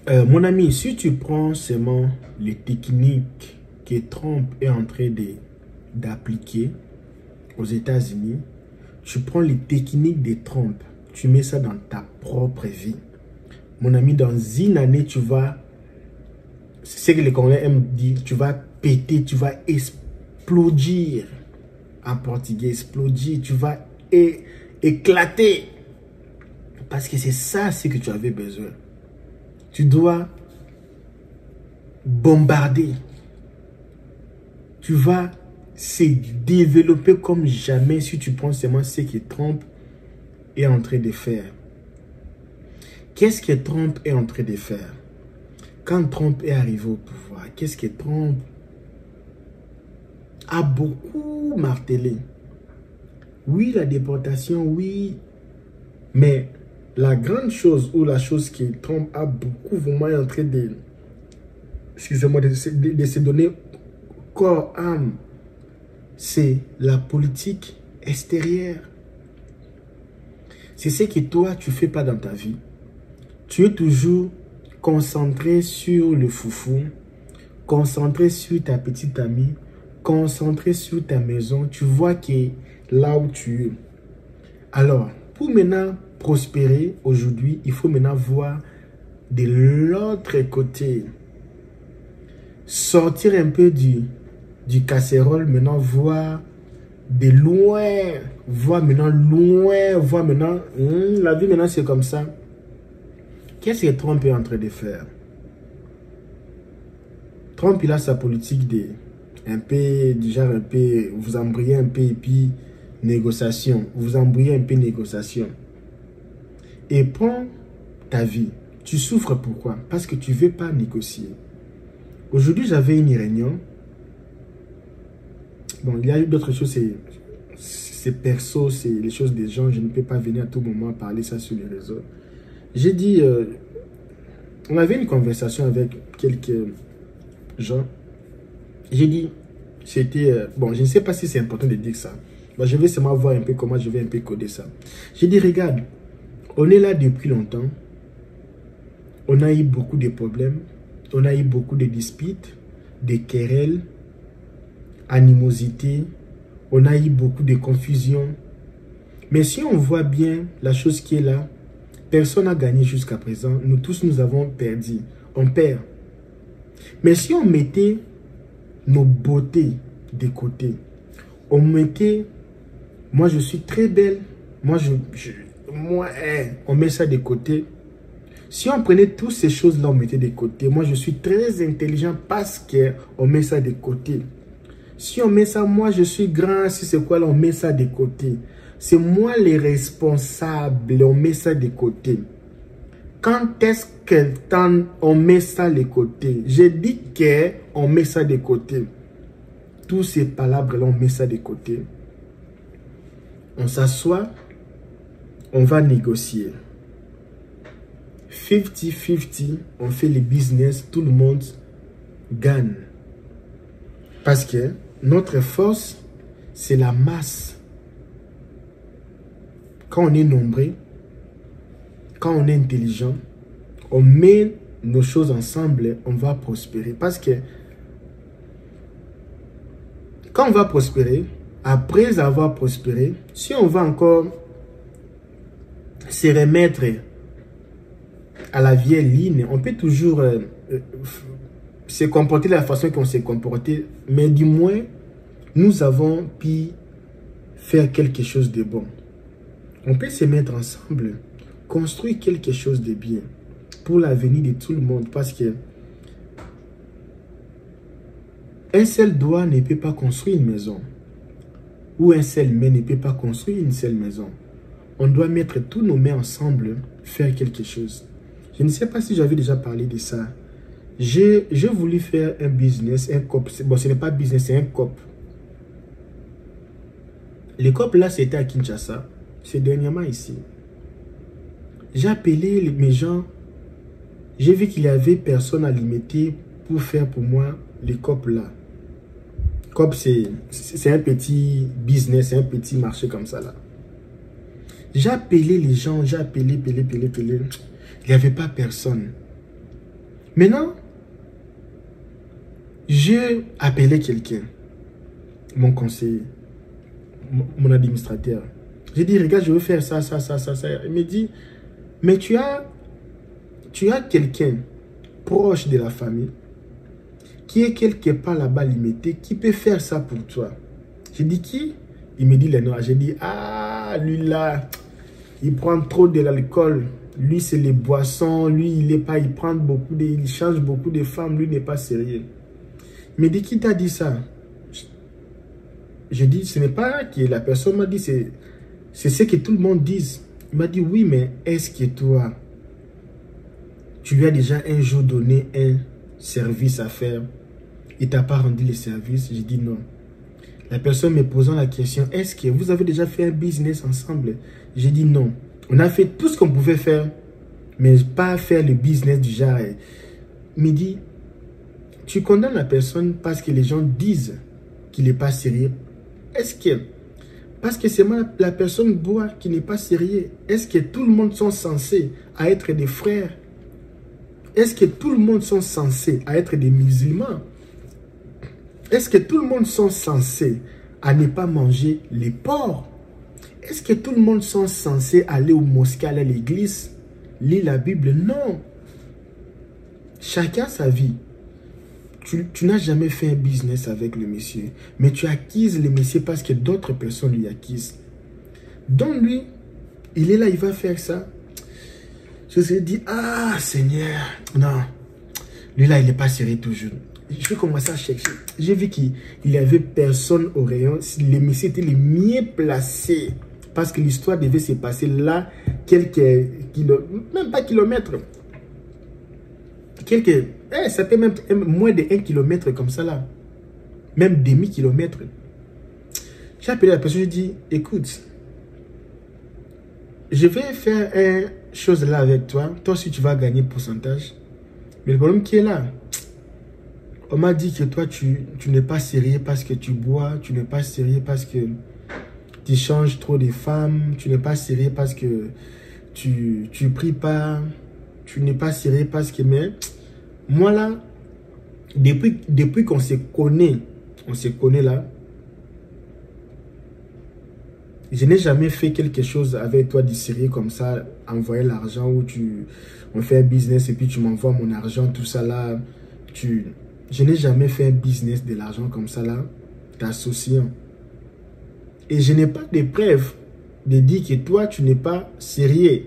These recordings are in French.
Mon ami, si tu prends seulement les techniques que Trump est en train d'appliquer aux États-Unis, tu prends les techniques de Trump, tu mets ça dans ta propre vie. Mon ami, dans une année, tu vas, c'est ce que les Congolais aiment dire, tu vas péter, tu vas explodir. En portugais, explodir, tu vas éclater. Parce que c'est ça ce que tu avais besoin. Tu dois bombarder. Tu vas se développer comme jamais si tu prends seulement ce que Trump est en train de faire. Qu'est-ce que Trump est en train de faire? Quand Trump est arrivé au pouvoir, qu'est-ce que Trump a beaucoup martelé? Oui, la déportation, oui, mais la grande chose ou la chose que Trump a beaucoup vraiment en train de, excusez-moi, de se donner corps, âme, c'est la politique extérieure. C'est ce que toi, tu ne fais pas dans ta vie. Tu es toujours concentré sur le foufou, concentré sur ta petite amie, concentré sur ta maison. Tu vois que là où tu es. Alors, pour maintenant prospérer aujourd'hui, il faut maintenant voir de l'autre côté. Sortir un peu du casserole, maintenant voir de loin, voir maintenant loin, voir maintenant, la vie maintenant c'est comme ça. Qu'est-ce que Trump est en train de faire? Trump, il a sa politique de, un peu, du genre un peu, vous embrayez un peu et puis négociation, vous embrayez un peu négociation. Et prends ta vie. Tu souffres pourquoi? Parce que tu ne veux pas négocier. Aujourd'hui, j'avais une réunion. Bon, il y a eu d'autres choses, c'est perso, c'est les choses des gens. Je ne peux pas venir à tout moment parler ça sur les réseaux. J'ai dit, on avait une conversation avec quelques gens. J'ai dit, c'était, bon, je ne sais pas si c'est important de dire ça. Bon, je vais seulement voir un peu comment je vais un peu coder ça. J'ai dit, regarde, on est là depuis longtemps. On a eu beaucoup de problèmes. On a eu beaucoup de disputes, de querelles, animosité. On a eu beaucoup de confusion. Mais si on voit bien la chose qui est là, personne n'a gagné jusqu'à présent. Nous tous, nous avons perdu. On perd. Mais si on mettait nos beautés de côté, on mettait, moi je suis très belle, moi on met ça de côté. Si on prenait toutes ces choses-là, on mettait de côté. Moi je suis très intelligent parce qu'on met ça de côté. Si on met ça, moi je suis grand, si c'est quoi là, on met ça de côté. C'est moi les responsables, on met ça de côté. Quand est-ce que on met ça de côté? J'ai dit qu'on met ça de côté. Tous ces palabres-là, on met ça de côté. On s'assoit, on va négocier. 50-50, on fait le business, tout le monde gagne. Parce que notre force, c'est la masse. Quand on est nombreux, quand on est intelligent, on met nos choses ensemble, on va prospérer. Parce que quand on va prospérer, après avoir prospéré, si on va encore se remettre à la vieille ligne, on peut toujours se comporter de la façon qu'on s'est comporté, mais du moins, nous avons pu faire quelque chose de bon. On peut se mettre ensemble, construire quelque chose de bien pour l'avenir de tout le monde, parce que un seul doigt ne peut pas construire une maison, ou un seul main ne peut pas construire une seule maison. On doit mettre tous nos mains ensemble, faire quelque chose. Je ne sais pas si j'avais déjà parlé de ça. J'ai voulu faire un business, un COP. Bon, ce n'est pas business, c'est un COP. Le COP là, c'était à Kinshasa. C'est dernièrement ici. J'ai appelé mes gens. J'ai vu qu'il y avait personne à limiter pour faire pour moi le COP là. COP, c'est un petit business, c'est un petit marché comme ça là. J'ai appelé les gens, j'ai appelé. Il n'y avait pas personne. Maintenant, j'ai appelé quelqu'un, mon conseiller, mon administrateur. J'ai dit, regarde, je veux faire ça. Il me dit, mais tu as quelqu'un proche de la famille qui est quelque part là-bas limité, qui peut faire ça pour toi. J'ai dit, qui? Il me dit les noirs. J'ai dit, ah, lui là, il prend trop de l'alcool. Lui, c'est les boissons. Lui, il change beaucoup de femmes. Lui n'est pas sérieux. Il me dit, qui t'a dit ça? Je dis, ce n'est pas que la personne m'a dit, c'est ce que tout le monde dit. Il m'a dit, oui, mais est-ce que toi, tu lui as déjà un jour donné un service à faire? Il t'a pas rendu le service? J'ai dit non. La personne me posant la question, est-ce que vous avez déjà fait un business ensemble? J'ai dit non. On a fait tout ce qu'on pouvait faire, mais pas faire le business du genre. Il me dit, tu condamnes la personne parce que les gens disent qu'il n'est pas sérieux. Est-ce que, parce que c'est moi la personne boit qui n'est pas sérieux, est-ce que tout le monde sont censés à être des frères? Est-ce que tout le monde sont censés à être des musulmans? Est-ce que tout le monde sont censés à ne pas manger les porcs? Est-ce que tout le monde sont censés aller au mosquée, aller à l'église, lire la Bible? Non. Chacun sa vie. Tu n'as jamais fait un business avec le monsieur, mais tu acquises le monsieur parce que d'autres personnes lui acquisent. Donc lui, il est là, il va faire ça. Je me suis dit, ah Seigneur, non, lui là, il n'est pas sérieux toujours. Je vais commencer à chercher. J'ai vu qu'il n'y avait personne au rayon. Les messieurs étaient les mieux placés. Parce que l'histoire devait se passer là, quelques kilomètres, même pas kilomètres. Ça peut même moins de 1 kilomètre comme ça là. Même demi-kilomètre. J'ai appelé la personne, je dis, écoute, je vais faire une chose là avec toi. Toi aussi tu vas gagner pourcentage. Mais le problème qui est là, on m'a dit que toi tu n'es pas sérieux parce que tu bois. Tu n'es pas sérieux parce que tu changes trop de femmes. Tu n'es pas sérieux parce que tu pries pas. Tu n'es pas sérieux parce que... Mais moi là, depuis qu'on se connaît là, je n'ai jamais fait quelque chose avec toi de sérieux comme ça, envoyer l'argent ou on fait un business et puis tu m'envoies mon argent, tout ça là. Je n'ai jamais fait un business de l'argent comme ça là, t'associant. Et je n'ai pas de preuves de dire que toi tu n'es pas sérieux.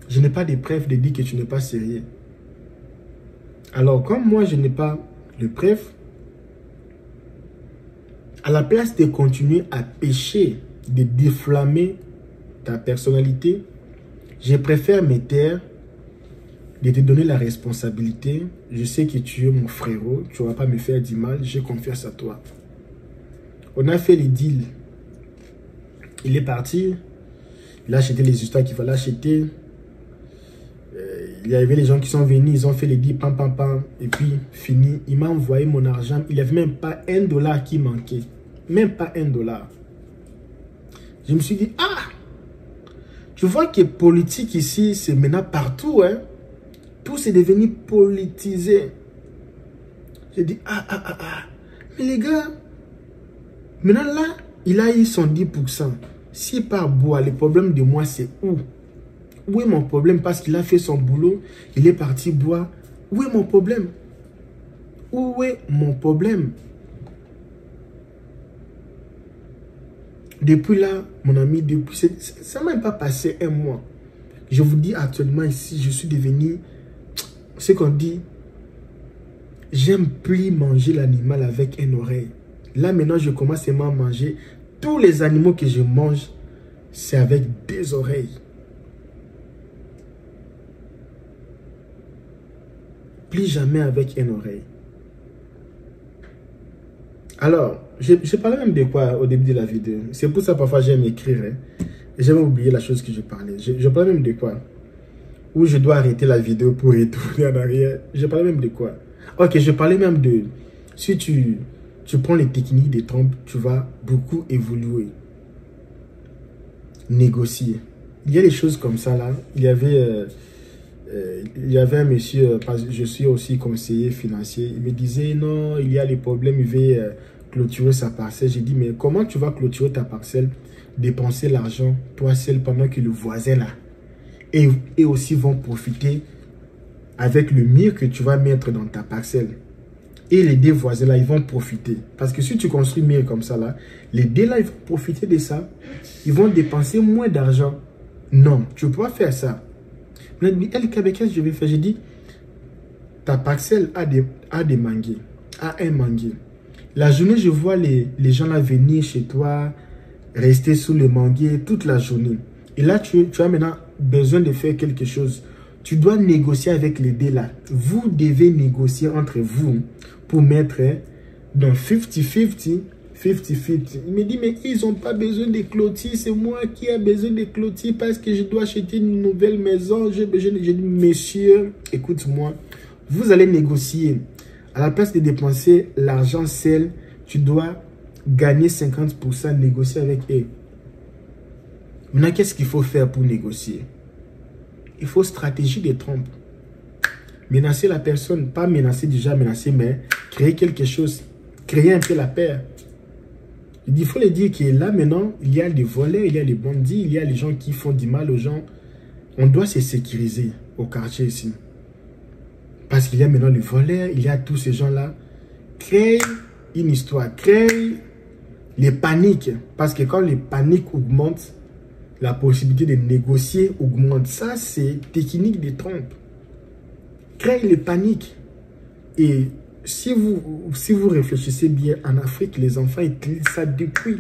Je n'ai pas de preuves de dire que tu n'es pas sérieux. Alors, comme moi, je n'ai pas de preuves, à la place de continuer à pécher, de déflammer ta personnalité, je préfère me taire, de te donner la responsabilité. Je sais que tu es mon frérot, tu ne vas pas me faire du mal, j'ai confiance à toi. On a fait les deals. Il est parti, il a acheté les histoires qu'il fallait acheter. Il y avait les gens qui sont venus, ils ont fait les deals, pam, pam, pam, et puis fini. Il m'a envoyé mon argent. Il n'y avait même pas $1 qui manquait. Même pas $1. Je me suis dit, ah, tu vois que politique ici, c'est maintenant partout, hein. Tout c'est devenu politisé. J'ai dit, mais les gars, maintenant là, il a eu son 10%. S'il part boire, le problème de moi, c'est où? Où est mon problème? Parce qu'il a fait son boulot, il est parti boire. Où est mon problème? Où est mon problème? Depuis là, mon ami, ça n'a même pas passé un mois. Je vous dis actuellement ici, je suis devenu, ce qu'on dit, j'aime plus manger l'animal avec une oreille. Là maintenant, je commence à manger. Tous les animaux que je mange, c'est avec des oreilles. Plus jamais avec une oreille. Alors, je parlais même de quoi au début de la vidéo. C'est pour ça parfois j'aime écrire. Hein. J'aime oublier la chose que je parlais. Je parlais même de quoi? Ou je dois arrêter la vidéo pour retourner en arrière. Je parlais même de quoi? Ok, je parlais même de... Si tu prends les techniques de Trump, tu vas beaucoup évoluer. Négocier. Il y a des choses comme ça là. Il y avait... il y avait un monsieur, parce que je suis aussi conseiller financier, il me disait non, il y a les problèmes, il veut clôturer sa parcelle. J'ai dit, mais comment tu vas clôturer ta parcelle, dépenser l'argent, toi seul, pendant que le voisin là, et aussi vont profiter avec le mur que tu vas mettre dans ta parcelle. Et les deux voisins là, ils vont profiter. Parce que si tu construis mur comme ça là, les deux là, ils vont profiter de ça. Ils vont dépenser moins d'argent. Non, tu ne peux pas faire ça. Mais qu'est-ce que je vais faire? J'ai dit, ta parcelle a des manguiers, a un manguier. La journée, je vois les gens là venir chez toi, rester sous le manguier toute la journée. Et là, tu as maintenant besoin de faire quelque chose. Tu dois négocier avec les deux là. Vous devez négocier entre vous pour mettre dans 50-50. 50-50. Il me dit, mais ils n'ont pas besoin de clôture. C'est moi qui ai besoin de clôture parce que je dois acheter une nouvelle maison. J'ai besoin de... J'ai dit, monsieur, écoute-moi. Vous allez négocier. À la place de dépenser l'argent seul, tu dois gagner 50%, négocier avec eux. Maintenant, qu'est-ce qu'il faut faire pour négocier? Il faut stratégie de trompe. Menacer la personne, pas menacer déjà, menacer, mais créer quelque chose. Créer un peu la peur. Il faut le dire que là, maintenant, il y a des voleurs, il y a des bandits, il y a les gens qui font du mal aux gens. On doit se sécuriser au quartier ici. Parce qu'il y a maintenant les voleurs, il y a tous ces gens-là. Créer une histoire, créer les paniques. Parce que quand les paniques augmentent, la possibilité de négocier augmente. Ça, c'est technique de trompe. Créer les paniques. Et si vous réfléchissez bien, en Afrique, les enfants utilisent ça depuis.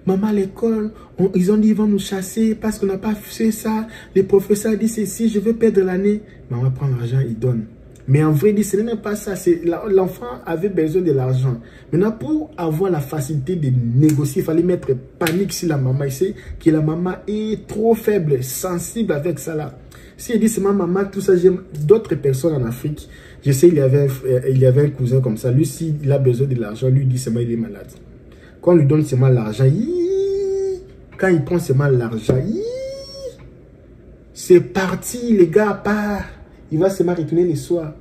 Maman, à l'école, ils ont dit qu'ils vont nous chasser parce qu'on n'a pas fait ça. Le professeur a dit ceci, je veux perdre l'année. Maman prend l'argent, il donne. Mais en vrai, ce n'est même pas ça. L'enfant avait besoin de l'argent. Maintenant, pour avoir la facilité de négocier, il fallait mettre panique sur la maman. Il sait que la maman est trop faible, sensible avec ça là. Si elle dit c'est ma maman, tout ça, j'aime d'autres personnes en Afrique. Je sais, il y avait un cousin comme ça. Lui, s'il a besoin de l'argent, lui dit seulement il est malade. Quand on lui donne seulement l'argent, quand il prend seulement l'argent, c'est parti, les gars, part. Il va seulement retourner le soir.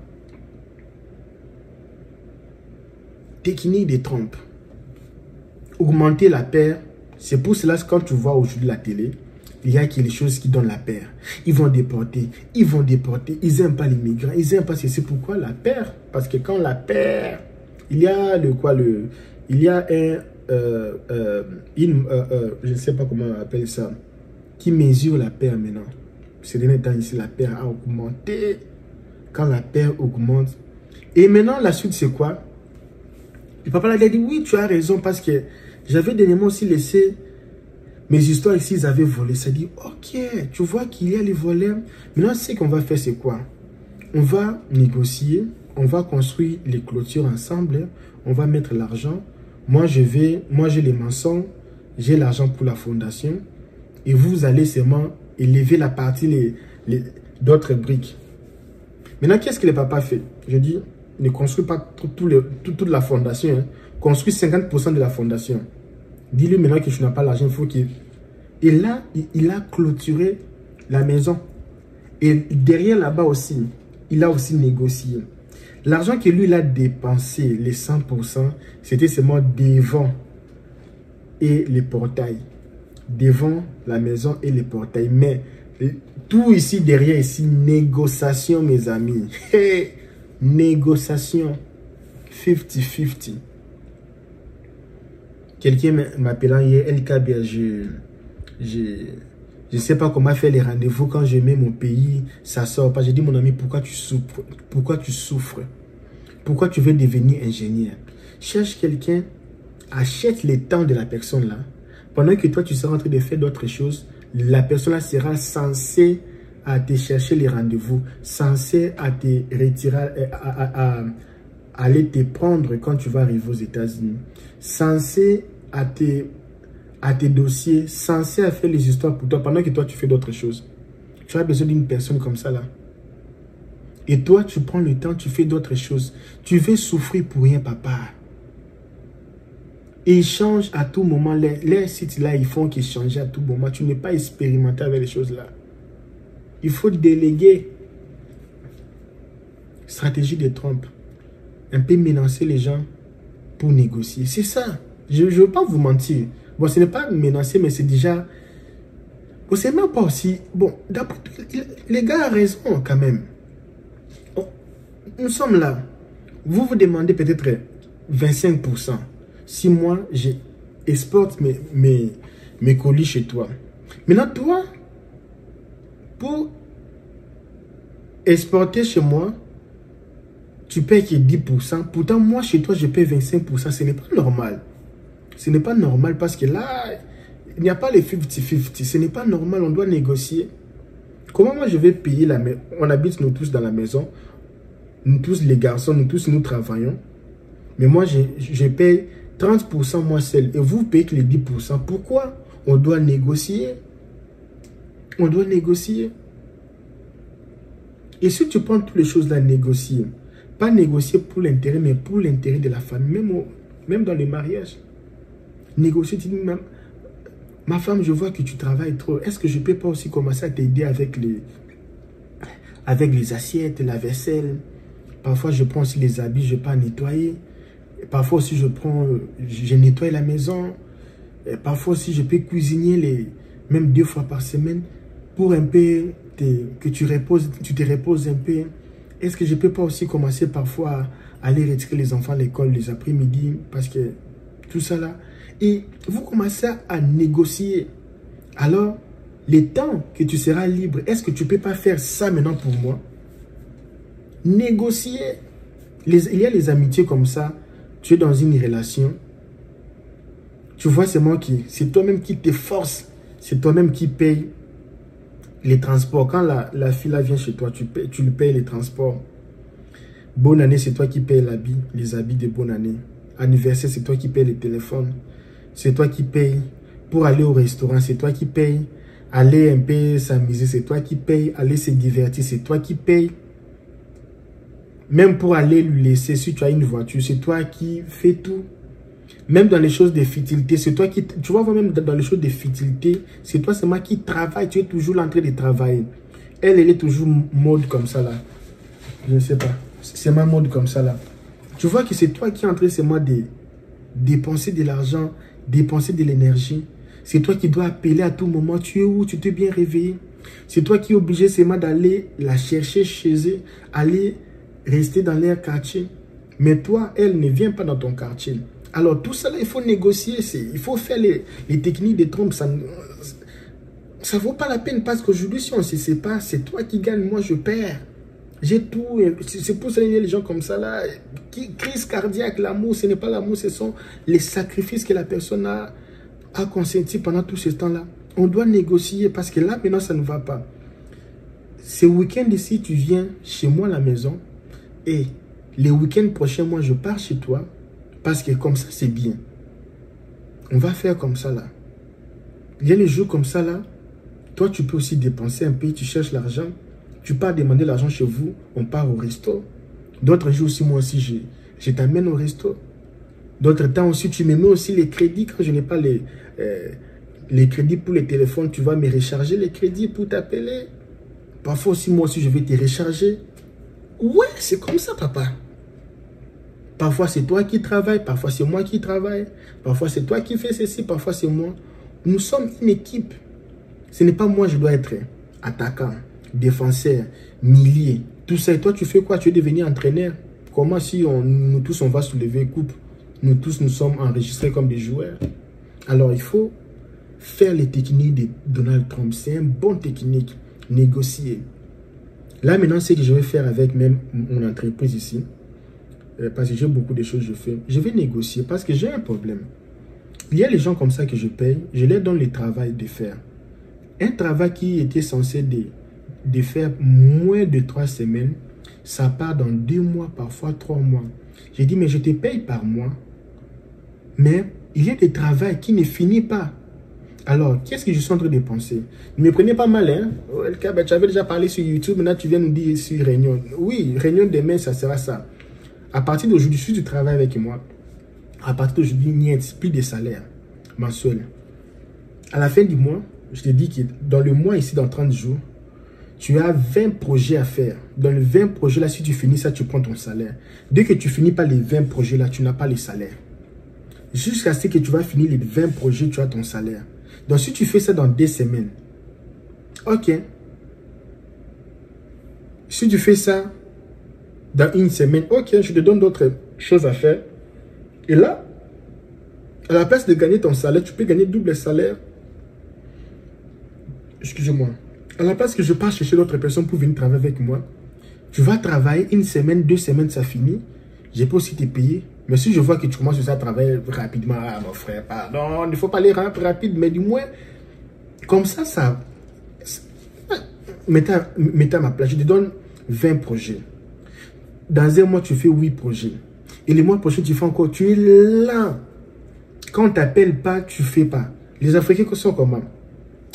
Technique de trompe. Augmenter la peur. C'est pour cela que quand tu vois aujourd'hui la télé, il y a quelque chose qui donne la peur. Ils vont déporter. Ils vont déporter. Ils n'aiment pas les migrants. Ils n'aiment pas c'est pourquoi la peur. Parce que quand la peur, il y a il y a je ne sais pas comment on appelle ça, qui mesure la peur maintenant. Ces derniers temps ici, la peur a augmenté. Quand la peur augmente. Et maintenant, la suite, c'est quoi? Le papa l'a dit, oui, tu as raison, parce que j'avais dernièrement aussi laissé mes histoires ici, ils avaient volé. Ça dit, ok, tu vois qu'il y a les voleurs. Maintenant, ce qu'on va faire, c'est quoi? On va négocier, on va construire les clôtures ensemble, on va mettre l'argent. Moi, j'ai les maçons, j'ai l'argent pour la fondation. Et vous allez seulement élever la partie d'autres briques. Maintenant, qu'est-ce que le papa fait? Je dis, ne construis pas toute la fondation. Hein. Construis 50% de la fondation. Dis-lui maintenant que tu n'as pas l'argent, il faut qu'il... Et là, il a clôturé la maison. Et derrière là-bas aussi, il a aussi négocié. L'argent que lui, il a dépensé, les 100%, c'était seulement devant et les portails. Devant la maison et les portails. Mais tout ici, derrière ici, négociation, mes amis. Hey, négociation. 50-50. Quelqu'un m'appelant hier, LKB, je ne sais pas comment faire les rendez-vous. Quand je mets mon pays, ça sort pas. J'ai dit, mon ami, pourquoi tu souffres? Pourquoi tu souffres? Pourquoi tu veux devenir ingénieur? Cherche quelqu'un, achète le temps de la personne là. Pendant que toi, tu seras en train de faire d'autres choses, la personne là sera censée à te chercher les rendez-vous, censée à te retirer, à aller te prendre quand tu vas arriver aux États-Unis, censée à tes dossiers, censé à faire les histoires pour toi pendant que toi tu fais d'autres choses. Tu as besoin d'une personne comme ça là. Et toi tu prends le temps, tu fais d'autres choses. Tu veux souffrir pour rien, papa. Échange à tout moment. Les sites là, ils font qu'échanger à tout moment. Tu n'es pas expérimenté avec les choses là. Il faut déléguer. stratégie de Trump. Un peu menacer les gens pour négocier. C'est ça. Je ne veux pas vous mentir. Bon, ce n'est pas menacer, mais c'est déjà... Bon, c'est même pas aussi... Bon, les gars ont raison quand même. Nous sommes là. Vous vous demandez peut-être 25%. Si moi, j'exporte mes colis chez toi. Maintenant, toi, pour exporter chez moi, tu payes que 10%. Pourtant, moi, chez toi, je paye 25%. Ce n'est pas normal. Ce n'est pas normal parce que là, il n'y a pas les 50-50. Ce n'est pas normal. On doit négocier. Comment moi, je vais payer la maison? On habite nous tous dans la maison. Nous tous, les garçons, nous tous, nous travaillons. Mais moi, je paye 30% moi seul. Et vous payez que les 10%. Pourquoi? On doit négocier. On doit négocier. Et si tu prends toutes les choses là, négocier. Pas négocier pour l'intérêt, mais pour l'intérêt de la famille. Même dans les mariages. Négocier, tu dis même, ma femme, je vois que tu travailles trop. Est-ce que je ne peux pas aussi commencer à t'aider avec les assiettes, la vaisselle? Parfois, je prends aussi les habits, je ne vais pas nettoyer. Parfois aussi, je nettoie la maison. Et parfois aussi, je peux cuisiner même 2 fois par semaine pour un peu que tu te reposes un peu. Est-ce que je ne peux pas aussi commencer parfois à aller retirer les enfants à l'école les après-midi? Parce que tout ça là. Et vous commencez à négocier. Alors, les temps que tu seras libre, est-ce que tu ne peux pas faire ça maintenant pour moi? Négocier. Il y a les amitiés comme ça. Tu es dans une relation. Tu vois, c'est toi-même qui te force. C'est toi-même qui paye les transports. Quand la fille là vient chez toi, tu lui payes les transports. Bonne année, c'est toi qui payes les habits de bonne année. Anniversaire, c'est toi qui payes les téléphones. C'est toi qui payes. Pour aller au restaurant, c'est toi qui payes. Aller un peu s'amuser, c'est toi qui payes. Aller se divertir, c'est toi qui payes. Même pour aller lui laisser, si tu as une voiture, c'est toi qui fais tout. Même dans les choses de futilité, c'est toi qui... Tu vois, même dans les choses de futilité, c'est toi seulement qui travaille. Tu es toujours en train de travailler. Elle est toujours mode comme ça là. Je ne sais pas. C'est ma mode comme ça là. Tu vois que c'est toi qui es en train seulement de dépenser de l'argent, dépenser de l'énergie. C'est toi qui dois appeler à tout moment. Tu es où? Tu t'es bien réveillé. C'est toi qui es obligé seulement d'aller la chercher chez eux, aller rester dans leur quartier. Mais toi, elle ne vient pas dans ton quartier. Alors tout ça là, il faut négocier. Il faut faire les techniques de Trump. Ça ne vaut pas la peine parce qu'aujourd'hui, si on ne se sait pas, c'est toi qui gagne, moi je perds. J'ai tout. C'est pour ça qu'il y a les gens comme ça là. Crise cardiaque, l'amour, ce n'est pas l'amour, ce sont les sacrifices que la personne a consenti pendant tout ce temps-là. On doit négocier parce que là, maintenant, ça ne va pas. Ce week-end ici, tu viens chez moi à la maison et les week-ends prochains, moi, je pars chez toi parce que comme ça, c'est bien. On va faire comme ça là. Il y a les jours comme ça là. Toi, tu peux aussi dépenser un peu, tu cherches l'argent. Tu pars demander l'argent chez vous, on part au resto. D'autres jours aussi, moi aussi, je t'amène au resto. D'autres temps aussi, tu me mets aussi les crédits. Quand je n'ai pas les crédits pour les téléphones, tu vas me recharger les crédits pour t'appeler. Parfois aussi, moi aussi, je vais te recharger. Ouais, c'est comme ça, papa. Parfois, c'est toi qui travailles. Parfois, c'est moi qui travaille. Parfois, c'est toi qui fais ceci. Parfois, c'est moi. Nous sommes une équipe. Ce n'est pas moi, je dois être attaquant, défenseur, milier. Tout ça. Et toi, tu fais quoi? Tu es devenu entraîneur. Comment si nous tous, on va soulever coupe? Nous tous, nous sommes enregistrés comme des joueurs. Alors, il faut faire les techniques de Donald Trump. C'est une bonne technique. Négocier. Là, maintenant, c'est ce que je vais faire avec même mon entreprise ici. Parce que j'ai beaucoup de choses que je fais. Je vais négocier parce que j'ai un problème. Il y a les gens comme ça que je paye. Je leur donne le travail de faire. Un travail qui était censé de faire moins de 3 semaines, ça part dans 2 mois, parfois 3 mois. J'ai dit, mais je te paye par mois. Mais il y a des travaux qui ne finissent pas. Alors, qu'est-ce que je suis en train de penser? Ne me prenez pas mal, hein? Tu avais déjà parlé sur YouTube, maintenant tu viens nous dire sur Réunion. Oui, Réunion demain, ça sera ça. À partir d'aujourd'hui, si tu travailles avec moi, à partir d'aujourd'hui, il n'y a plus de salaire mensuel. À la fin du mois, je te dis que dans le mois ici, dans 30 jours, tu as 20 projets à faire. Dans les 20 projets là, si tu finis ça, tu prends ton salaire. Dès que tu finis pas les 20 projets là, tu n'as pas les salaires. Jusqu'à ce que tu vas finir les 20 projets, tu as ton salaire. Donc si tu fais ça dans 2 semaines, ok. Si tu fais ça dans 1 semaine, ok, je te donne d'autres choses à faire. Et là, à la place de gagner ton salaire, tu peux gagner double salaire. Excusez-moi. À la place que je parte chercher d'autres personnes pour venir travailler avec moi, tu vas travailler 1 semaine, 2 semaines, ça finit. Je peux aussi te payer. Mais si je vois que tu commences à travailler rapidement, ah mon frère, pardon, il ne faut pas aller rapide, mais du moins, comme ça, mettez à ma place, je te donne 20 projets. Dans un mois, tu fais 8 projets. Et les mois prochains, tu fais encore, tu es là. Quand on ne t'appelle pas, tu ne fais pas. Les Africains sont comment?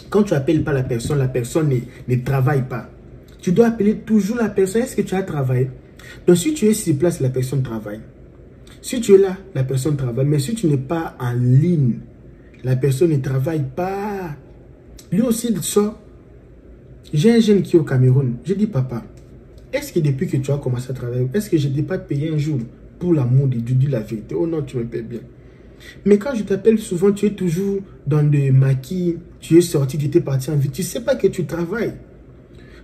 Quand tu n'appelles pas la personne ne travaille pas. Tu dois appeler toujours la personne. Est-ce que tu as travaillé? Donc, si tu es sur place, la personne travaille. Si tu es là, la personne travaille. Mais si tu n'es pas en ligne, la personne ne travaille pas. Lui aussi, il sort. J'ai un jeune qui est au Cameroun. Je dis, papa, est-ce que depuis que tu as commencé à travailler, est-ce que je ne t'ai pas payé un jour pour l'amour de Dieu, dis la vérité? Oh non, tu me payes bien. Mais quand je t'appelle souvent, tu es toujours dans des maquis, tu es sorti, tu étais parti en vie. Tu ne sais pas que tu travailles.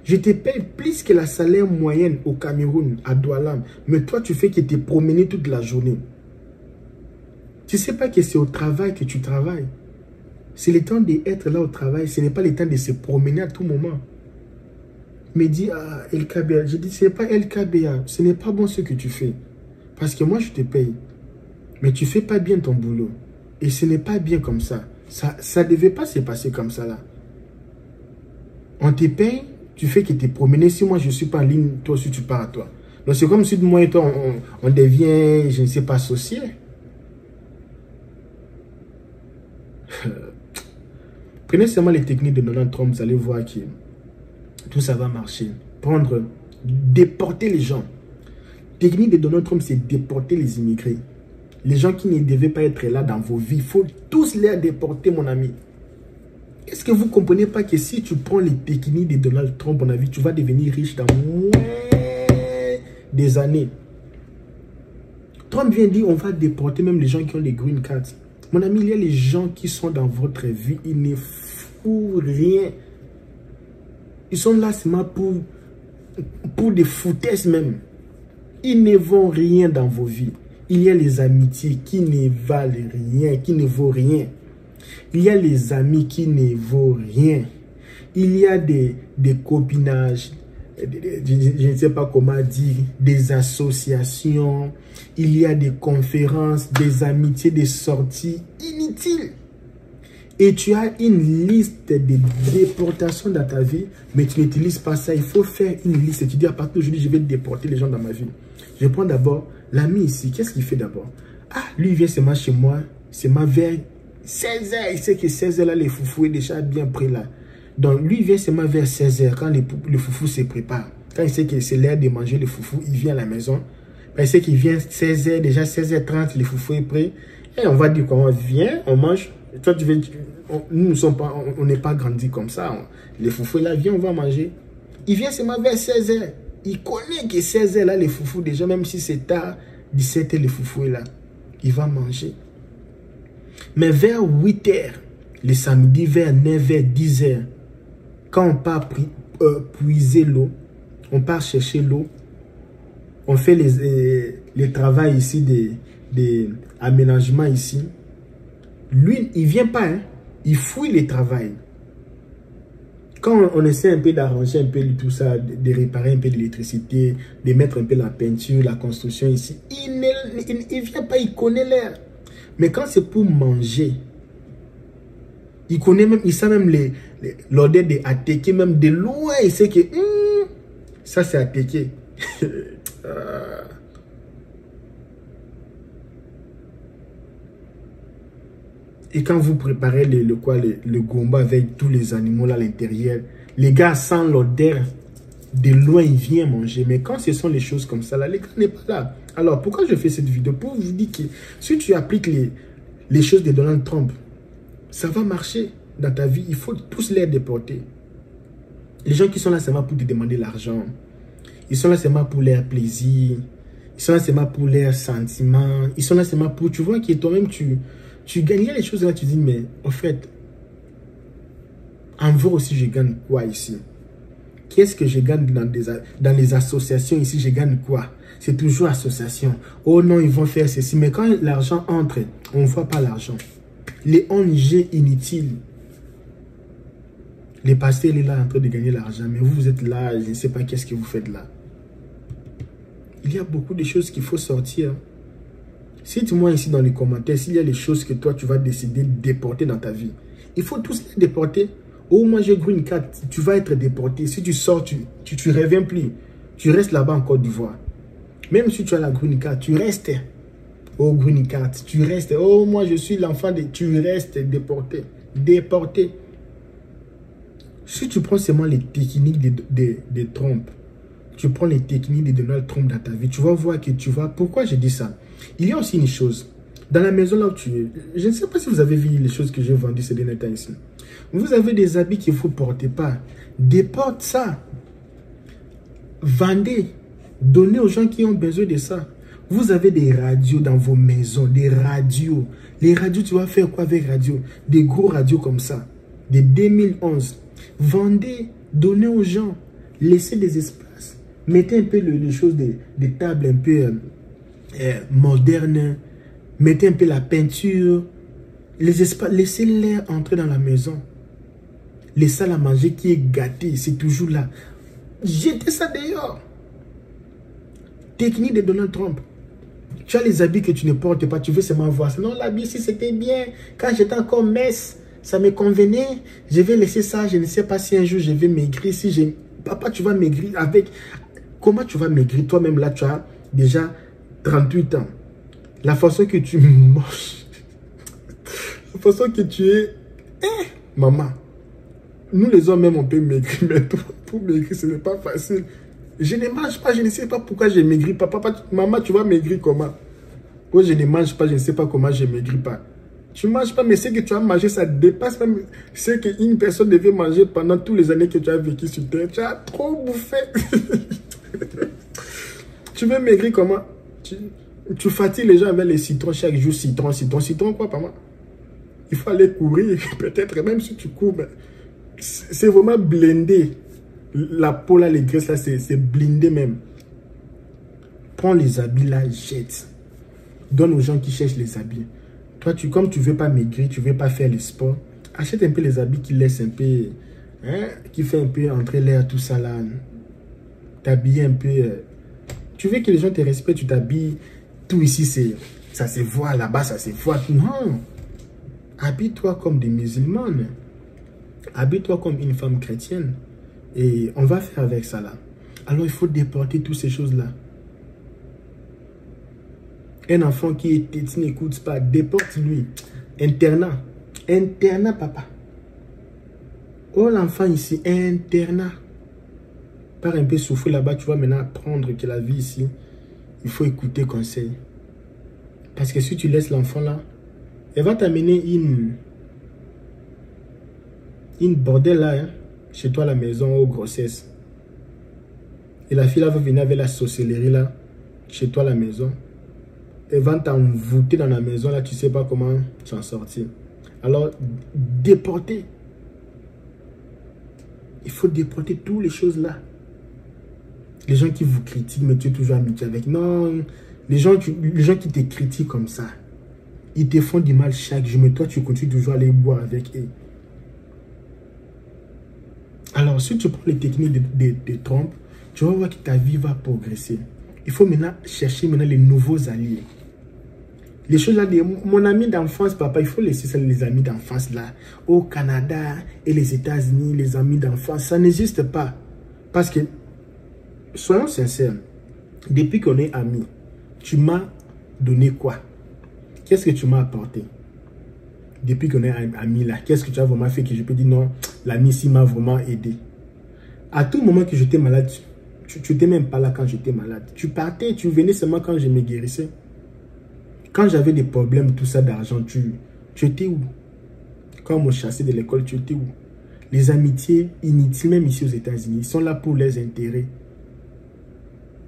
Je te paye plus que la salaire moyenne au Cameroun, à Douala. Mais toi, tu fais que tu es promené toute la journée. Tu ne sais pas que c'est au travail que tu travailles. C'est le temps d'être là au travail. Ce n'est pas le temps de se promener à tout moment. Mais dis, ah, LKBA. Je dis, ce n'est pas LKBA. Ce n'est pas bon ce que tu fais. Parce que moi, je te paye. Mais tu ne fais pas bien ton boulot. Et ce n'est pas bien comme ça. Ça ne devait pas se passer comme ça là. On te paye, tu fais que tu es promené. Si moi je ne suis pas en ligne, toi aussi tu pars à toi. Donc c'est comme si moi et toi on devient, je ne sais pas, associés. Prenez seulement les techniques de Donald Trump, vous allez voir que tout ça va marcher. Déporter les gens. Technique de Donald Trump, c'est déporter les immigrés. Les gens qui ne devaient pas être là dans vos vies, il faut tous les déporter, mon ami. Est-ce que vous ne comprenez pas que si tu prends les techniques de Donald Trump, mon avis, tu vas devenir riche dans des années. Trump vient dire on va déporter même les gens qui ont les green cards. Mon ami, il y a les gens qui sont dans votre vie, ils ne foutent rien. Ils sont là seulement pour des foutaises même. Ils ne vont rien dans vos vies. Il y a les amitiés qui ne valent rien, qui ne vaut rien. Il y a les amis qui ne vaut rien. Il y a des copinages, je ne sais pas comment dire, des associations. Il y a des conférences, des amitiés, des sorties inutiles. Et tu as une liste de déportations dans ta vie, mais tu n'utilises pas ça. Il faut faire une liste. Tu dis à partir d'aujourd'hui, je vais déporter les gens dans ma vie. Je prends d'abord l'ami ici. Qu'est-ce qu'il fait d'abord? Ah, lui, il vient seulement chez moi. C'est ma vers 16 h. Il sait que 16 h là, les foufous est déjà bien prêt là. Donc, lui, il vient seulement vers 16 h quand le foufou se prépare. Quand il sait que c'est l'heure de manger le foufou, il vient à la maison. Il sait qu'il vient 16 h, déjà 16 h 30, le foufou est prêt. Et on va dire qu'on vient, on mange. Toi, tu veux, nous on n'est pas grandi comme ça. Le foufou là, viens, on va manger. Il vient seulement vers 16 h. Il connaît que 16 h là, les foufous, déjà, même si c'est tard, 17 h, le foufou est là. Il va manger. Mais vers 8 h, le samedi, vers 9 h, 10 h, quand on part puiser l'eau, on part chercher l'eau, on fait les travaux ici, des aménagements ici. Lui, il ne vient pas, hein? Il fouille les travaux. Quand on essaie un peu d'arranger un peu tout ça, de réparer un peu l'électricité, de mettre un peu la peinture, la construction ici, il ne vient pas, il connaît l'air. Mais quand c'est pour manger, il connaît même, il sait même l'odeur de atéké, même de loin, il sait que ça c'est atéké. Et quand vous préparez le gomba avec tous les animaux là à l'intérieur, les gars sentent l'odeur, de loin ils viennent manger. Mais quand ce sont les choses comme ça là, les gars n'est pas là. Alors pourquoi je fais cette vidéo? Pour vous dire que si tu appliques les choses de Donald Trump, ça va marcher dans ta vie. Il faut tous les déporter. Les gens qui sont là seulement pour te demander l'argent. Ils sont là seulement pour leur plaisir. Ils sont là seulement pour leurs sentiments. Ils sont là seulement pour... Tu vois que toi-même, tu gagnes les choses là. Tu dis, mais en fait, en vrai aussi, je gagne quoi ici? Qu'est-ce que je gagne dans les associations ici? Je gagne quoi? C'est toujours association. Oh non, ils vont faire ceci. Mais quand l'argent entre, on ne voit pas l'argent. Les ONG inutiles. Les pasteurs, il est là en train de gagner l'argent. Mais vous êtes là, je ne sais pas qu'est-ce que vous faites là. Il y a beaucoup de choses qu'il faut sortir. Cite-moi ici dans les commentaires s'il y a des choses que toi, tu vas décider de déporter dans ta vie. Il faut tous les déporter. Oh, moi j'ai green card, tu vas être déporté. Si tu sors, tu reviens plus. Tu restes là-bas en Côte d'Ivoire. Même si tu as la green card, tu restes. Oh, green card, tu restes. Oh, moi je suis l'enfant de... Tu restes déporté. Déporté. Si tu prends seulement les techniques de Trump, tu prends les techniques de Donald Trump dans ta vie, tu vas voir que tu vas... Pourquoi je dis ça? Il y a aussi une chose. Dans la maison là où tu es, je ne sais pas si vous avez vu les choses que j'ai vendues ces derniers temps ici. Vous avez des habits qu'il ne faut porter pas. Déporte ça. Vendez. Donnez aux gens qui ont besoin de ça. Vous avez des radios dans vos maisons, des radios. Les radios, tu vas faire quoi avec radio? Des gros radios comme ça, de 2011. Vendez, donnez aux gens, laissez des espaces. Mettez un peu les choses, des tables un peu modernes. Mettez un peu la peinture. Les espaces, laissez-les entrer dans la maison. Les salles à manger qui est gâtée, c'est toujours là. Jetez ça dehors. Technique de Donald Trump. Tu as les habits que tu ne portes pas, tu veux seulement voir. Non, l'habit ici c'était bien. Quand j'étais encore mince, ça me convenait. Je vais laisser ça. Je ne sais pas si un jour je vais maigrir. Si j'ai... Papa, tu vas maigrir avec... Comment tu vas maigrir? Toi-même là, tu as déjà 38 ans. La façon que tu manges. La façon que tu es... maman. Nous les hommes même on peut maigrir. Mais toi, pour maigrir, ce n'est pas facile. Je ne mange pas, je ne sais pas pourquoi je ne maigris pas. Papa, maman, tu vas maigrir comment? Moi, je ne mange pas, je ne sais pas comment je ne maigris pas. Tu ne manges pas, mais ce que tu as mangé, ça dépasse même ce qu'une personne devait manger pendant toutes les années que tu as vécu sur Terre. Tu as trop bouffé. Tu veux maigrir comment? Tu fatigues les gens avec les citrons chaque jour. Citron quoi, papa? Il faut aller courir. Peut-être même si tu cours, c'est vraiment blindé. La peau là, les graisses là, c'est blindé même. Prends les habits là, jette. Donne aux gens qui cherchent les habits. Toi, comme tu ne veux pas maigrir, tu ne veux pas faire le sport, achète un peu les habits qui laissent un peu, hein, qui fait un peu entrer l'air, tout ça là. T'habilles un peu. Tu veux que les gens te respectent, tu t'habilles. Tout ici, ça se voit, là-bas, ça se voit. Non. Habille-toi comme des musulmanes. Habille-toi comme une femme chrétienne. Et on va faire avec ça là. Alors, il faut déporter toutes ces choses-là. Un enfant qui est petit n'écoute pas, déporte-lui. Internat. Internat, papa. Oh, l'enfant ici, internat. Par un peu souffrir là-bas, tu vas maintenant apprendre que la vie ici, il faut écouter conseil. Parce que si tu laisses l'enfant là, elle va t'amener une bordel là, hein, chez toi à la maison, aux grossesses. Et la fille là va venir avec la sorcellerie là, chez toi à la maison. Elle va t'envoûter dans la maison là, tu ne sais pas comment t'en sortir. Alors, déporter. Il faut déporter toutes les choses là. Les gens qui vous critiquent, mais tu es toujours amitié avec. Non, les gens qui te critiquent comme ça, ils te font du mal chaque jour, mais toi, tu continues toujours à aller boire avec eux. Alors, si tu prends les techniques de Trump, tu vas voir que ta vie va progresser. Il faut maintenant chercher les nouveaux alliés. Les choses là, mon ami d'enfance, papa, il faut laisser ça, les amis d'enfance là. Au Canada et les États-Unis, les amis d'enfance, ça n'existe pas. Parce que, soyons sincères, depuis qu'on est amis, tu m'as donné quoi? Qu'est-ce que tu m'as apporté? Depuis qu'on est amis là, qu'est-ce que tu as vraiment fait que je peux dire non, l'ami ici m'a vraiment aidé? À tout moment que j'étais malade, tu n'étais même pas là quand j'étais malade. Tu partais, tu venais seulement quand je me guérissais. Quand j'avais des problèmes, tout ça d'argent, tu étais où? Quand on me chassait de l'école, tu étais où? Les amitiés inutiles, même ici aux États-Unis, sont là pour les intérêts.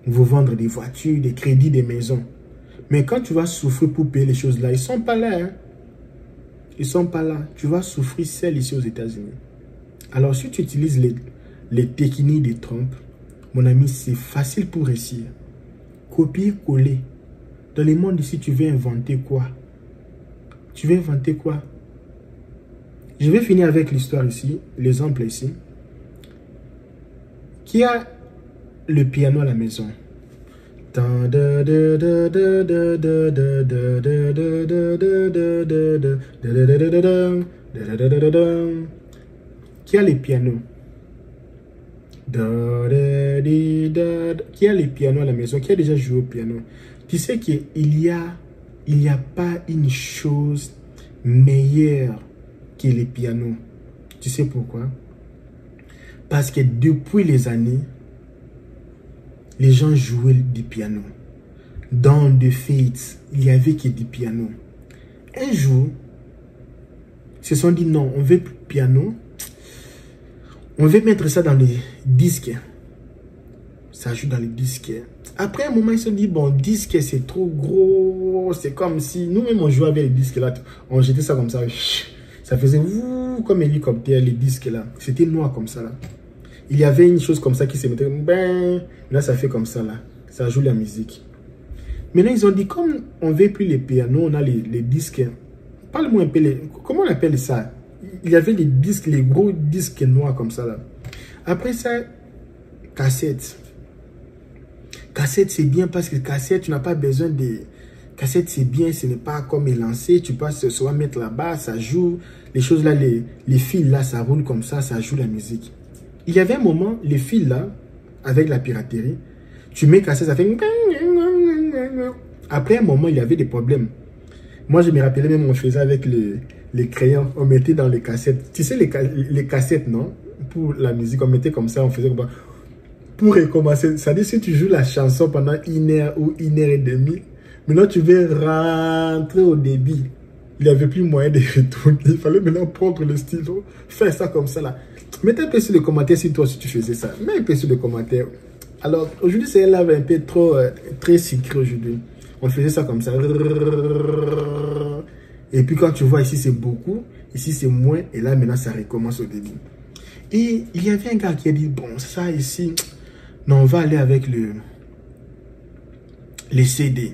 Vous vendre des voitures, des crédits, des maisons. Mais quand tu vas souffrir pour payer les choses là, ils ne sont pas là. Hein? Ils ne sont pas là. Tu vas souffrir seul ici aux États-Unis. Alors, si tu utilises les techniques de Trump, mon ami, c'est facile pour réussir. Copier, coller. Dans le monde ici, tu veux inventer quoi? Tu veux inventer quoi? Je vais finir avec l'histoire ici, l'exemple ici. Qui a le piano à la maison? Qui a les pianos? Qui a les pianos à la maison? Qui a déjà joué au piano? Tu sais qu'il n'y a pas une chose meilleure que les pianos. Tu sais pourquoi? Parce que depuis les années, les gens jouaient du piano. Dans des fêtes, il y avait que du piano. Un jour, ils se sont dit non, on veut plus de piano. On veut mettre ça dans les disques. Ça joue dans les disques. Après un moment, ils se sont dit, bon, disque, c'est trop gros. C'est comme si, nous-mêmes, on jouait avec les disques là. On jetait ça comme ça. Ça faisait comme un hélicoptère, les disques là. C'était noir comme ça là. Il y avait une chose comme ça qui se mettait. Ben, là, ça fait comme ça là. Ça joue la musique. Maintenant, ils ont dit, comme on ne veut plus les pianos, on a les disques. Parle-moi un peu, comment on appelle ça? Il y avait les disques, les gros disques noirs comme ça là. Après ça, cassette. Cassette, c'est bien parce que cassette, tu n'as pas besoin de... Cassette, c'est bien, ce n'est pas comme élancé. Tu peux soit mettre là-bas, ça joue. Les choses là, les fils là, ça roule comme ça joue la musique. Il y avait un moment, les fils là, avec la piraterie, tu mets cassette, ça fait... Après un moment, il y avait des problèmes. Moi, je me rappelais même, on faisait avec les crayons, on mettait dans les cassettes. Tu sais, les cassettes, non? Pour la musique, on mettait comme ça, on faisait comme ça. Pour recommencer, c'est-à-dire si tu joues la chanson pendant 1 heure ou 1 heure et demie, maintenant tu veux rentrer au débit. Il n'y avait plus moyen de retourner. Il fallait maintenant prendre le stylo, faire ça comme ça là. Mettez un peu sur les commentaires si toi aussi tu faisais ça. Mets un peu sur les commentaires. Alors, aujourd'hui, c'est là un peu trop, très secret aujourd'hui. On faisait ça comme ça. Et puis quand tu vois ici, c'est beaucoup. Ici, c'est moins. Et là, maintenant, ça recommence au début. Et il y avait un gars qui a dit, bon, ça ici, non, on va aller avec les CD.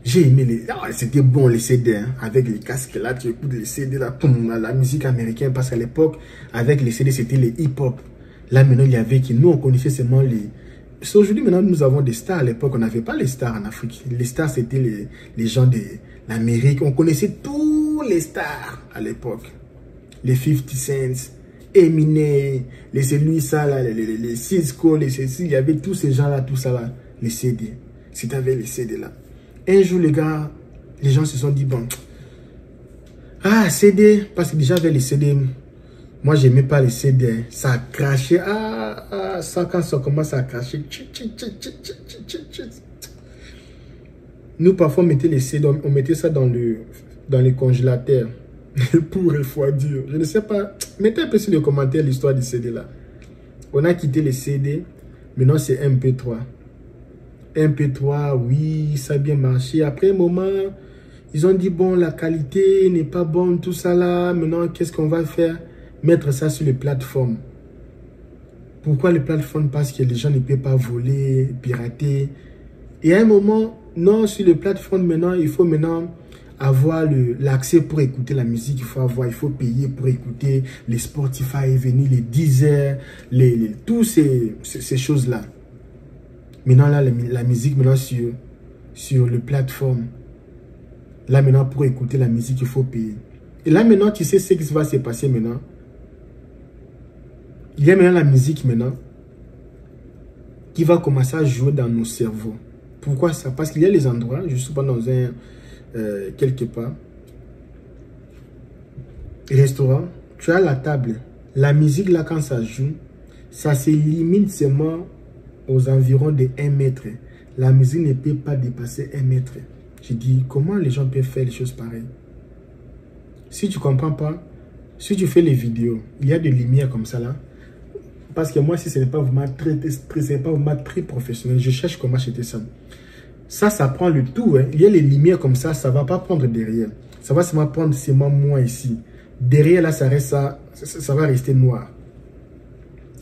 J'ai aimé les... Ah, c'était bon les CD, hein, avec les casques là, tu écoutes les CD là, poum, la musique américaine, parce qu'à l'époque, avec les CD, c'était les hip-hop. Là, maintenant, il y avait qui, nous, on connaissait seulement les... Aujourd'hui, maintenant, nous avons des stars. À l'époque, on n'avait pas les stars en Afrique. Les stars, c'était les gens de l'Amérique. On connaissait tous les stars à l'époque. Les 50 Cent, Eminem, les celui ça là, les Cisco, les ceci, il y avait tous ces gens là, tout ça là, les CD. Si tu avais les CD là. Un jour les gars, les gens se sont dit bon, ah CD, parce que déjà avec les CD, moi j'aimais pas les CD, ça crachait, ça quand ça commence à cracher, nous parfois on mettait les CD, on mettait ça dans les congélateurs. Pour refroidir. Je ne sais pas. Mettez un peu sur les commentaires l'histoire du CD là. On a quitté les CD. Maintenant c'est MP3. MP3, oui, ça a bien marché. Après un moment, ils ont dit bon, la qualité n'est pas bonne, tout ça là. Maintenant, qu'est-ce qu'on va faire? Mettre ça sur les plateformes. Pourquoi les plateformes? Parce que les gens ne peuvent pas voler, pirater. Et à un moment, non, sur les plateformes maintenant, il faut maintenant avoir l'accès pour écouter la musique, il faut payer pour écouter les Spotify, venir les Deezer, tous ces choses-là. Maintenant, là, la musique, maintenant, sur le plateforme. Là, maintenant, pour écouter la musique, il faut payer. Et là, maintenant, tu sais ce qui va se passer maintenant. Il y a maintenant la musique, maintenant, qui va commencer à jouer dans nos cerveaux. Pourquoi ça? Parce qu'il y a les endroits, je suis pas dans un... quelque part, restaurant, tu as la table, la musique là quand ça joue, ça se limite seulement aux environs de 1 mètre. La musique ne peut pas dépasser 1 mètre. Je dis, comment les gens peuvent faire les choses pareilles? Si tu comprends pas, Si tu fais les vidéos, il y a des lumières comme ça là. Parce que moi, si ce n'est pas vraiment très professionnel, je cherche comment acheter ça. Ça prend le tout. Hein. Il y a les lumières comme ça ne va pas prendre derrière. Ça va seulement prendre seulement moi ici. Derrière là, ça va rester noir.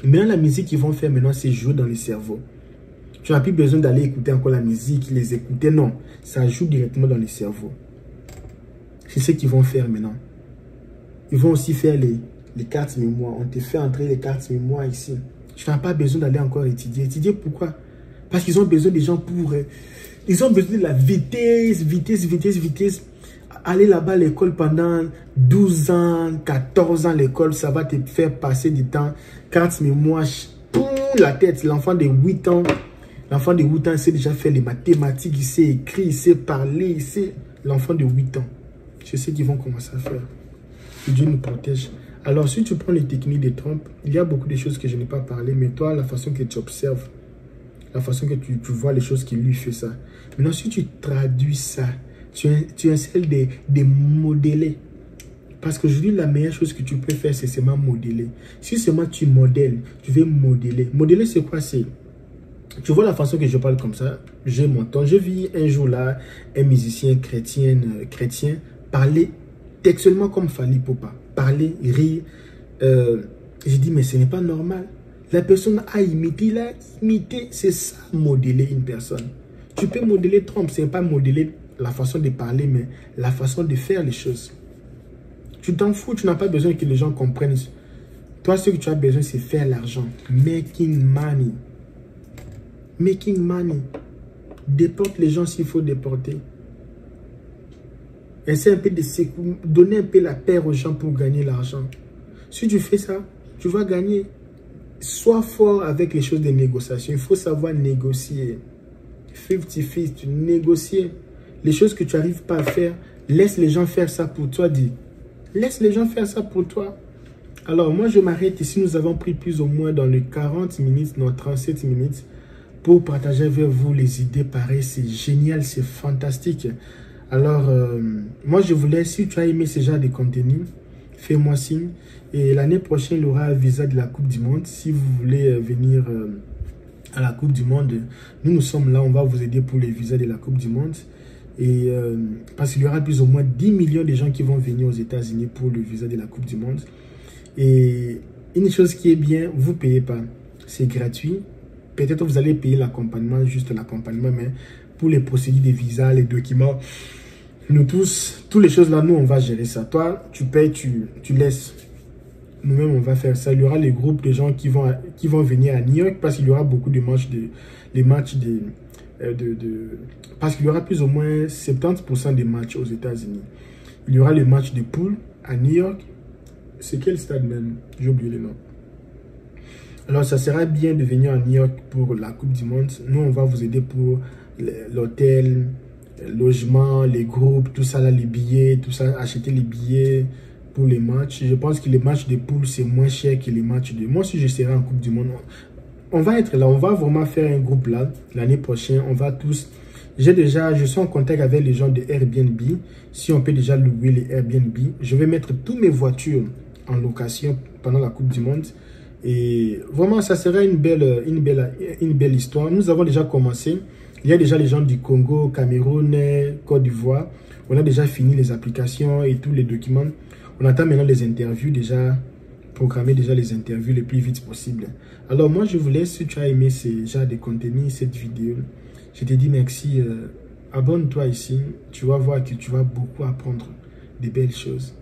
Maintenant, la musique qu'ils vont faire maintenant, c'est jouer dans les cerveaux. Tu n'as plus besoin d'aller écouter encore la musique, les écouter. Non, ça joue directement dans les cerveaux. C'est ce qu'ils vont faire maintenant. Ils vont aussi faire les cartes mémoire. On te fait entrer les cartes mémoire ici. Tu n'as pas besoin d'aller encore étudier. Étudier pourquoi? Parce qu'ils ont besoin des gens pour... ils ont besoin de la vitesse. Aller là-bas à l'école pendant 12 ans, 14 ans l'école, ça va te faire passer du temps. Cartes mémoire, la tête. L'enfant de 8 ans, il sait déjà faire les mathématiques, il sait écrire, il sait parler, il sait... L'enfant de 8 ans. C'est ce qu'ils vont commencer à faire. Que Dieu nous protège. Alors, si tu prends les techniques de Trump, il y a beaucoup de choses que je n'ai pas parlé, mais toi, la façon que tu observes, la façon que tu vois les choses qu'il lui fait ça. Maintenant, si tu traduis ça, tu essaies de modeler. Parce qu'aujourd'hui, la meilleure chose que tu peux faire, c'est seulement modeler. Si seulement tu modèles, tu veux modeler. Modeler, c'est quoi? C'est... Tu vois la façon que je parle comme ça, j'ai mon temps. Je vis un jour là, un musicien chrétien parler textuellement comme Fally Ipupa. Parler, rire. J'ai dit, mais ce n'est pas normal. La personne a imité, il a imité. C'est ça, modeler une personne. Tu peux modeler Trump, ce n'est pas modeler la façon de parler, mais la façon de faire les choses. Tu t'en fous, tu n'as pas besoin que les gens comprennent. Toi, ce que tu as besoin, c'est faire l'argent. Making money. Making money. Déporte les gens s'il faut déporter. Essaie un peu de donner un peu la paix aux gens pour gagner l'argent. Si tu fais ça, tu vas gagner. Sois fort avec les choses de négociation. Il faut savoir négocier. 50-50, négocier. Les choses que tu n'arrives pas à faire, laisse les gens faire ça pour toi. Dis. Laisse les gens faire ça pour toi. Alors, moi, je m'arrête ici. Nous avons pris plus ou moins dans les 40 minutes, non, 37 minutes, pour partager avec vous les idées pareilles. C'est génial, c'est fantastique. Alors, moi, je voulais, si tu as aimé ce genre de contenu, fais-moi signe. Et l'année prochaine, il y aura un visa de la Coupe du Monde. Si vous voulez venir à la Coupe du Monde, nous sommes là. On va vous aider pour les visas de la Coupe du Monde. Et parce qu'il y aura plus ou moins 10 millions de gens qui vont venir aux États-Unis pour le visa de la Coupe du Monde. Et une chose qui est bien, vous ne payez pas. C'est gratuit. Peut-être vous allez payer l'accompagnement, juste l'accompagnement, mais pour les procédures de visa, les documents, nous tous, toutes les choses là, nous, on va gérer ça. Toi, tu payes, tu laisses. Nous-mêmes, on va faire ça. Il y aura les groupes de gens qui vont venir à New York parce qu'il y aura beaucoup de matchs, parce qu'il y aura plus ou moins 70% des matchs aux États-Unis. Il y aura le match de poule à New York. C'est quel stade même? J'ai oublié le nom. Alors, ça sera bien de venir à New York pour la Coupe du Monde. Nous, on va vous aider pour l'hôtel, logement, les groupes, tout ça, là, les billets, tout ça, acheter les billets pour les matchs. Je pense que les matchs de poule, c'est moins cher que les matchs de... Moi, si je serai en Coupe du Monde, on va être là. On va vraiment faire un groupe là, l'année prochaine. On va tous... Je suis en contact avec les gens de Airbnb. Si on peut déjà louer les Airbnb, je vais mettre toutes mes voitures en location pendant la Coupe du Monde. Et vraiment, ça sera une belle histoire. Nous avons déjà commencé. Il y a déjà les gens du Congo, Cameroun, Côte d'Ivoire. On a déjà fini les applications et tous les documents. On attend maintenant les interviews, déjà programmer déjà les interviews le plus vite possible. Alors moi, je vous laisse. Si tu as aimé ce genre de contenu, cette vidéo, je te dis merci. Abonne-toi ici. Tu vas voir que tu vas beaucoup apprendre de belles choses.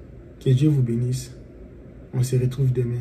Que Dieu vous bénisse. On se retrouve demain.